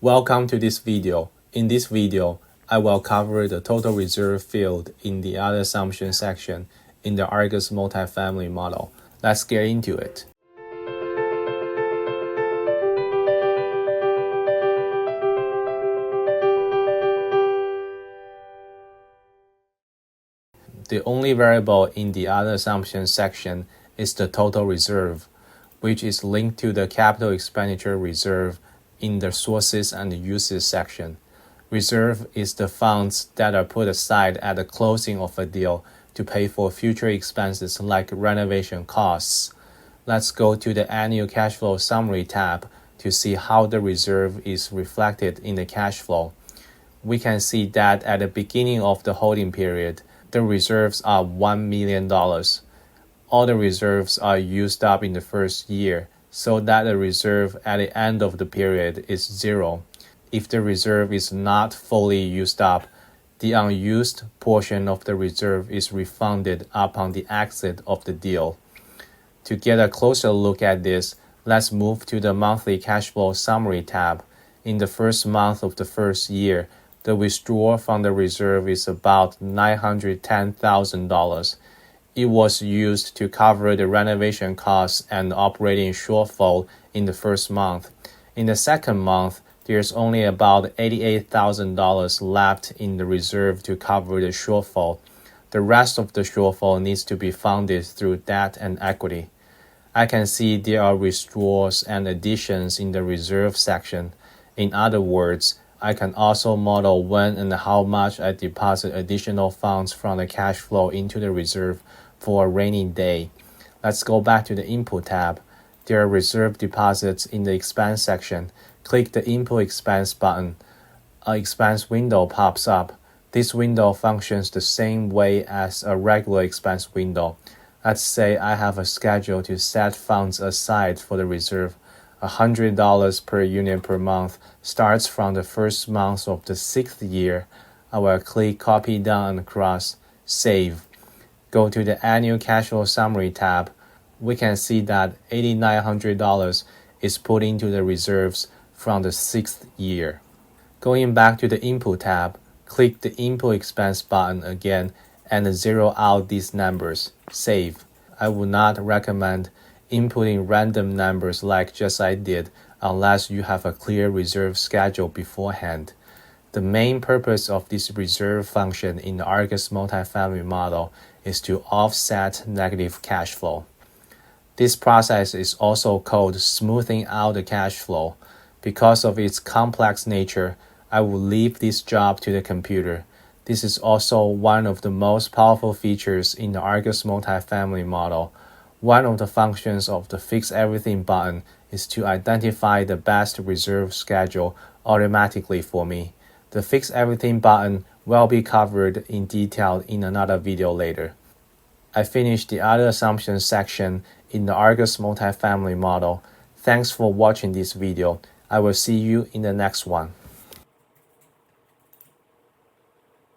Welcome to this video. In this video, I will cover the total reserve field in the other assumption section in the ARGUS multifamily model. Let's get into it. The only variable in the other assumption section is the total reserve, which is linked to the Capital Expenditure Reserve in the Sources and Uses section. Reserve is the funds that are put aside at the closing of a deal to pay for future expenses like renovation costs. Let's go to the Annual Cash Flow Summary tab to see how the reserve is reflected in the cash flow. We can see that at the beginning of the holding period, the reserves are $1 million. All the reserves are used up in the first year, so that the reserve at the end of the period is zero. If the reserve is not fully used up, the unused portion of the reserve is refunded upon the exit of the deal. To get a closer look at this, let's move to the Monthly Cash Flow Summary tab. In the first month of the first year, the withdrawal from the reserve is about $910,000. It was used to cover the renovation costs and operating shortfall in the first month. In the second month, there's only about $88,000 left in the reserve to cover the shortfall. The rest of the shortfall needs to be funded through debt and equity. I can see there are withdrawals and additions in the reserve section. In other words, I can also model when and how much I deposit additional funds from the cash flow into the reserve for a rainy day. Let's go back to the Input tab. There are reserve deposits in the Expense section. Click the Input Expense button. An expense window pops up. This window functions the same way as a regular expense window. Let's say I have a schedule to set funds aside for the reserve. $100 per unit per month starts from the first month of the sixth year. I will click Copy Down and Across, Save. Go to the Annual Cash Flow Summary tab. We can see that $8,900 is put into the reserves from the sixth year. Going back to the Input tab, click the Input Expense button again and zero out these numbers. Save. I would not recommend inputting random numbers like just I did unless you have a clear reserve schedule beforehand. The main purpose of this reserve function in the ARGUS multifamily model is to offset negative cash flow. This process is also called smoothing out the cash flow. Because of its complex nature, I will leave this job to the computer. This is also one of the most powerful features in the ARGUS multifamily model. One of the functions of the Fix Everything button is to identify the best reserve schedule automatically for me. The Fix Everything button will be covered in detail in another video later. I finished the other assumptions section in the ARGUS multifamily model. Thanks for watching this video. I will see you in the next one.